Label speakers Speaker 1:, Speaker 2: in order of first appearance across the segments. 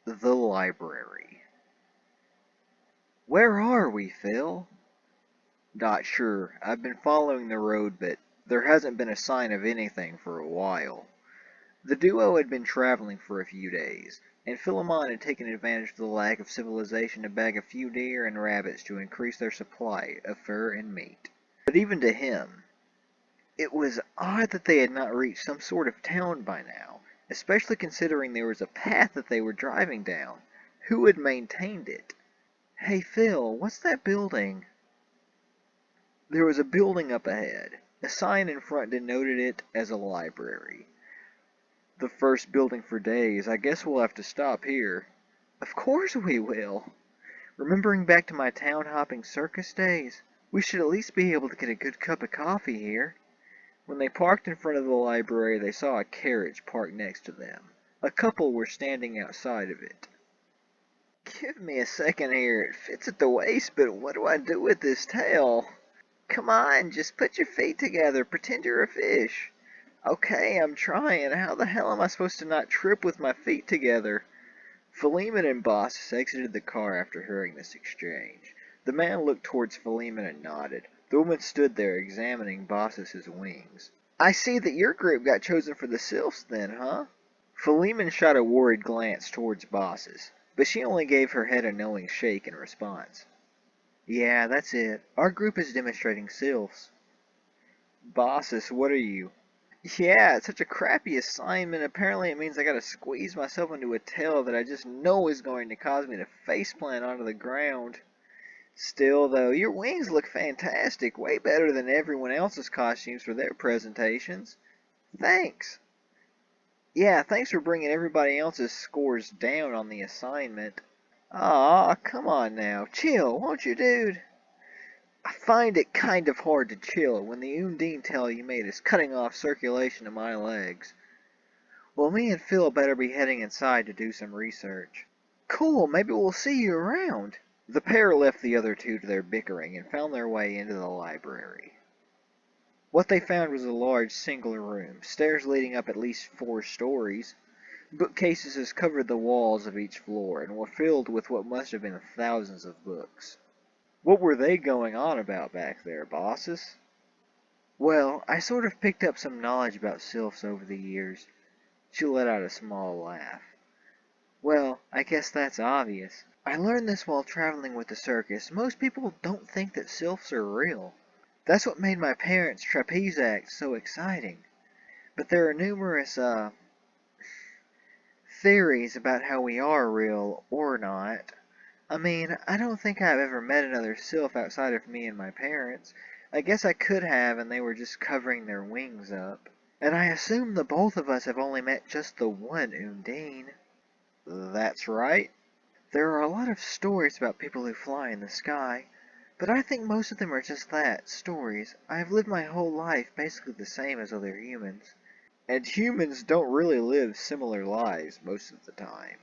Speaker 1: The library. Where are we, Phil? Not sure. I've been following the road, but there hasn't been a sign of anything for a while. The duo had been traveling for a few days, and Philemon had taken advantage of the lack of civilization to bag a few deer and rabbits to increase their supply of fur and meat. But even to him, it was odd that they had not reached some sort of town by now, especially considering there was a path that they were driving down. Who had maintained it? Hey Phil, what's that building? There was a building up ahead. A sign in front denoted it as a library. The first building for days. I guess we'll have to stop here. Of course we will. Remembering back to my town hopping circus days, we should at least be able to get a good cup of coffee here. When they parked in front of the library, they saw a carriage parked next to them. A couple were standing outside of it. Give me a second here. It fits at the waist, but what do I do with this tail? Come on, just put your feet together. Pretend you're a fish. Okay, I'm trying. How the hell am I supposed to not trip with my feet together? Philemon and Baucis exited the car after hearing this exchange. The man looked towards Philemon and nodded. The woman stood there examining Baucis' wings. I see that your group got chosen for the sylphs then, huh? Philemon shot a worried glance towards Baucis, but she only gave her head a knowing shake in response. Yeah, that's it. Our group is demonstrating sylphs. Baucis, what are you? Yeah, it's such a crappy assignment. Apparently it means I gotta squeeze myself into a tail that I just know is going to cause me to faceplant onto the ground. Still, though, your wings look fantastic. Way better than everyone else's costumes for their presentations. Thanks. Yeah, thanks for bringing everybody else's scores down on the assignment. Aw, come on now. Chill, won't you, dude? I find it kind of hard to chill when the Undine tail you made is cutting off circulation to my legs. Well, me and Phil better be heading inside to do some research. Cool, maybe we'll see you around. The pair left the other two to their bickering and found their way into the library. What they found was a large single room, stairs leading up at least 4 stories. Bookcases covered the walls of each floor and were filled with what must have been thousands of books. What were they going on about back there, bosses? Well, I sort of picked up some knowledge about sylphs over the years. She let out a small laugh. Well, I guess that's obvious. I learned this while traveling with the circus. Most people don't think that sylphs are real. That's what made my parents' trapeze act so exciting. But there are numerous, theories about how we are real or not. I mean, I don't think I've ever met another sylph outside of me and my parents. I guess I could have, and they were just covering their wings up. And I assume the both of us have only met just the one Undine. That's right. There are a lot of stories about people who fly in the sky, but I think most of them are just that, stories. I have lived my whole life basically the same as other humans. And humans don't really live similar lives most of the time.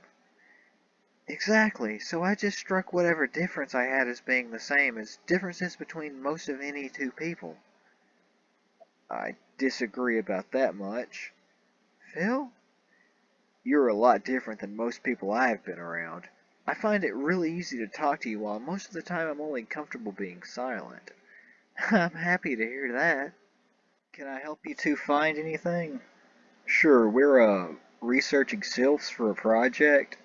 Speaker 1: Exactly, so I just struck whatever difference I had as being the same as differences between most of any two people. I disagree about that much. Phil? You're a lot different than most people I have been around. I find it really easy to talk to you while most of the time I'm only comfortable being silent. I'm happy to hear that. Can I help you two find anything? Sure, we're, researching sylphs for a project.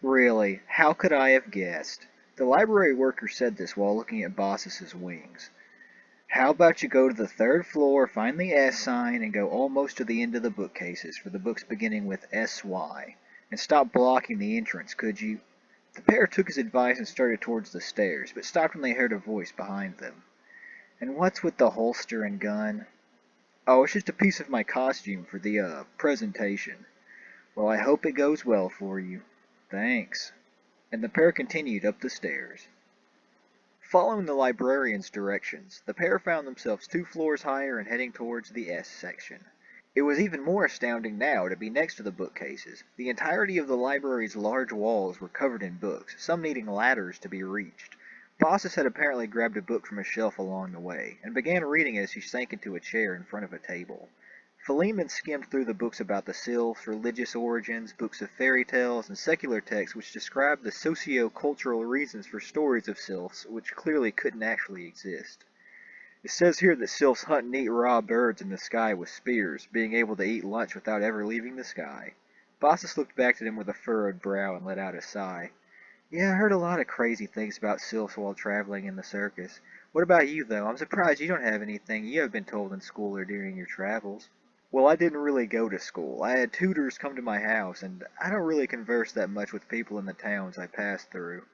Speaker 1: Really, how could I have guessed? The library worker said this while looking at Baucis' wings. How about you go to the 3rd floor, find the S sign, and go almost to the end of the bookcases for the books beginning with SY. And stop blocking the entrance, could you? The pair took his advice and started towards the stairs, but stopped when they heard a voice behind them. And what's with the holster and gun? Oh, it's just a piece of my costume for the, presentation. Well, I hope it goes well for you. Thanks. And the pair continued up the stairs. Following the librarian's directions, the pair found themselves 2 floors higher and heading towards the S section. It was even more astounding now to be next to the bookcases. The entirety of the library's large walls were covered in books, some needing ladders to be reached. Baucis had apparently grabbed a book from a shelf along the way, and began reading it as she sank into a chair in front of a table. Philemon skimmed through the books about the sylphs, religious origins, books of fairy tales, and secular texts which described the socio-cultural reasons for stories of sylphs which clearly couldn't actually exist. It says here that sylphs hunt and eat raw birds in the sky with spears, being able to eat lunch without ever leaving the sky. Baucis looked back at him with a furrowed brow and let out a sigh. Yeah, I heard a lot of crazy things about sylphs while traveling in the circus. What about you, though? I'm surprised you don't have anything you have been told in school or during your travels. Well, I didn't really go to school. I had tutors come to my house, and I don't really converse that much with people in the towns I passed through.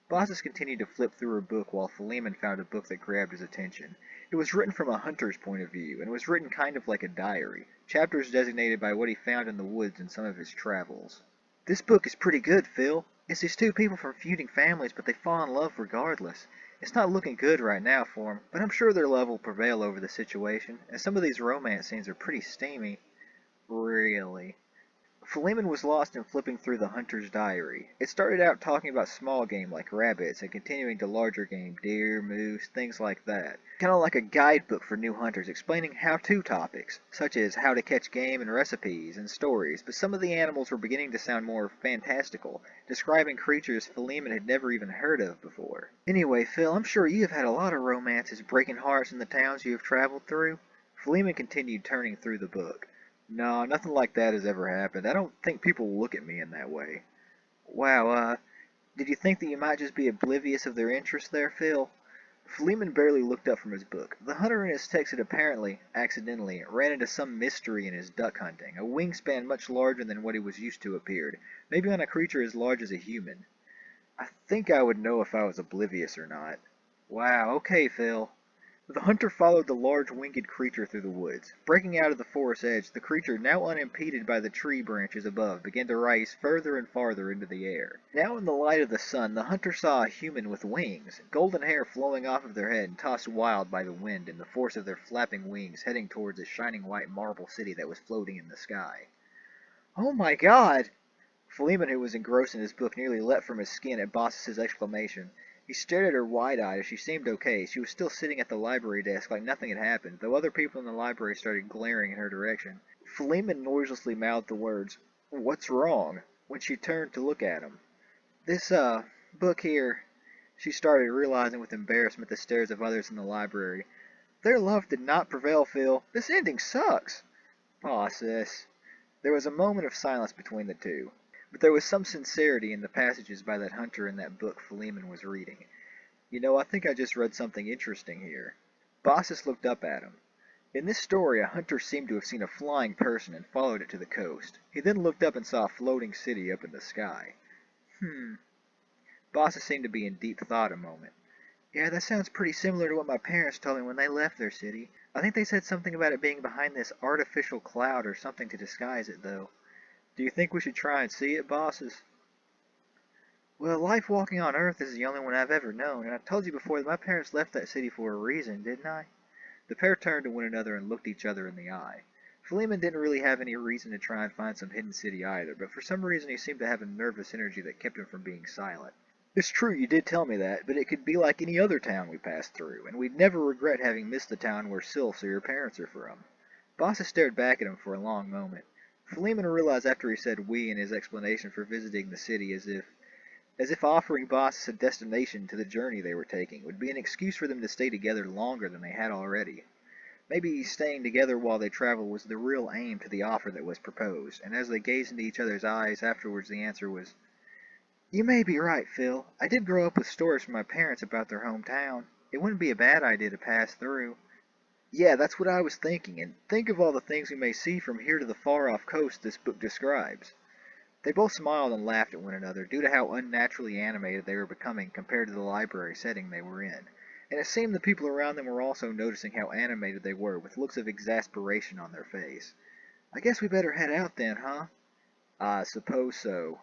Speaker 1: Baucis continued to flip through her book while Philemon found a book that grabbed his attention. It was written from a hunter's point of view, and was written kind of like a diary, chapters designated by what he found in the woods in some of his travels. This book is pretty good, Phil. It's these two people from feuding families, but they fall in love regardless. It's not looking good right now for 'em, but I'm sure their love will prevail over the situation, and some of these romance scenes are pretty steamy. Really? Philemon was lost in flipping through the hunter's diary. It started out talking about small game like rabbits and continuing to larger game, deer, moose, things like that. Kind of like a guidebook for new hunters explaining how-to topics, such as how to catch game and recipes and stories, but some of the animals were beginning to sound more fantastical, describing creatures Philemon had never even heard of before. Anyway, Phil, I'm sure you have had a lot of romances breaking hearts in the towns you have traveled through. Philemon continued turning through the book. No, nothing like that has ever happened. I don't think people look at me in that way. Wow, did you think that you might just be oblivious of their interest there, Phil? Philemon barely looked up from his book. The hunter in his text had apparently, accidentally, ran into some mystery in his duck hunting. A wingspan much larger than what he was used to appeared, maybe on a creature as large as a human. I think I would know if I was oblivious or not. Wow, okay, Phil. The hunter followed the large winged creature through the woods. Breaking out of the forest edge, the creature, now unimpeded by the tree branches above, began to rise further and farther into the air. Now in the light of the sun, the hunter saw a human with wings, golden hair flowing off of their head and tossed wild by the wind and the force of their flapping wings, heading towards a shining white marble city that was floating in the sky. Oh my God! Philemon, who was engrossed in his book, nearly leapt from his skin at Baucis' exclamation. He stared at her wide-eyed as she seemed okay. She was still sitting at the library desk like nothing had happened, though other people in the library started glaring in her direction. Philemon noiselessly mouthed the words, "What's wrong?" when she turned to look at him. This, book here, she started, realizing with embarrassment the stares of others in the library. Their love did not prevail, Phil. This ending sucks. Aw, sis. There was a moment of silence between the two. But there was some sincerity in the passages by that hunter in that book Philemon was reading. You know, I think I just read something interesting here. Baucis looked up at him. In this story, a hunter seemed to have seen a flying person and followed it to the coast. He then looked up and saw a floating city up in the sky. Baucis seemed to be in deep thought a moment. Yeah, that sounds pretty similar to what my parents told me when they left their city. I think they said something about it being behind this artificial cloud or something to disguise it, though. Do you think we should try and see it, Baucis? Well, life walking on Earth is the only one I've ever known, and I told you before that my parents left that city for a reason, didn't I? The pair turned to one another and looked each other in the eye. Philemon didn't really have any reason to try and find some hidden city either, but for some reason he seemed to have a nervous energy that kept him from being silent. It's true, you did tell me that, but it could be like any other town we passed through, and we'd never regret having missed the town where sylphs or your parents are from. Baucis stared back at him for a long moment. Philemon realized after he said we in his explanation for visiting the city as if offering Baucis a destination to the journey they were taking would be an excuse for them to stay together longer than they had already. Maybe staying together while they traveled was the real aim to the offer that was proposed, and as they gazed into each other's eyes afterwards the answer was, "You may be right, Phil. I did grow up with stories from my parents about their hometown. It wouldn't be a bad idea to pass through." Yeah, that's what I was thinking, and think of all the things we may see from here to the far-off coast this book describes. They both smiled and laughed at one another, due to how unnaturally animated they were becoming compared to the library setting they were in. And it seemed the people around them were also noticing how animated they were, with looks of exasperation on their face. I guess we better head out then, huh? I suppose so.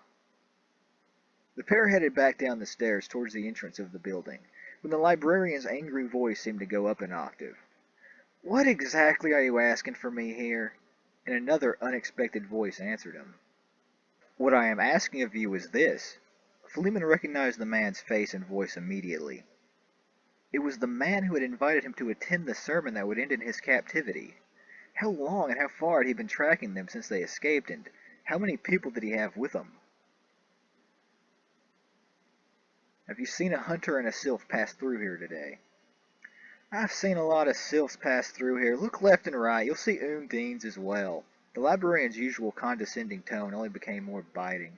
Speaker 1: The pair headed back down the stairs towards the entrance of the building, when the librarian's angry voice seemed to go up an octave. What exactly are you asking for me here? And another unexpected voice answered him. What I am asking of you is this. Philemon recognized the man's face and voice immediately. It was the man who had invited him to attend the sermon that would end in his captivity. How long and how far had he been tracking them since they escaped, and how many people did he have with him? Have you seen a hunter and a sylph pass through here today? I've seen a lot of sylphs pass through here. Look left and right. You'll see undines as well. The librarian's usual condescending tone only became more biting.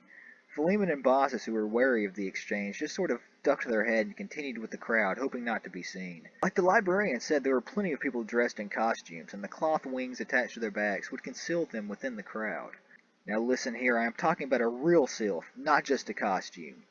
Speaker 1: Philemon and Baucis, who were wary of the exchange, just sort of ducked their head and continued with the crowd, hoping not to be seen. Like the librarian said, there were plenty of people dressed in costumes, and the cloth wings attached to their backs would conceal them within the crowd. Now listen here, I am talking about a real sylph, not just a costume.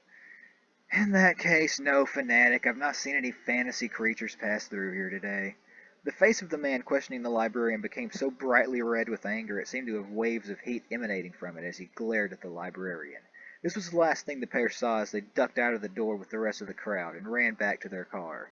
Speaker 1: In that case, no, fanatic. I've not seen any fantasy creatures pass through here today. The face of the man questioning the librarian became so brightly red with anger it seemed to have waves of heat emanating from it as he glared at the librarian. This was the last thing the pair saw as they ducked out of the door with the rest of the crowd and ran back to their car.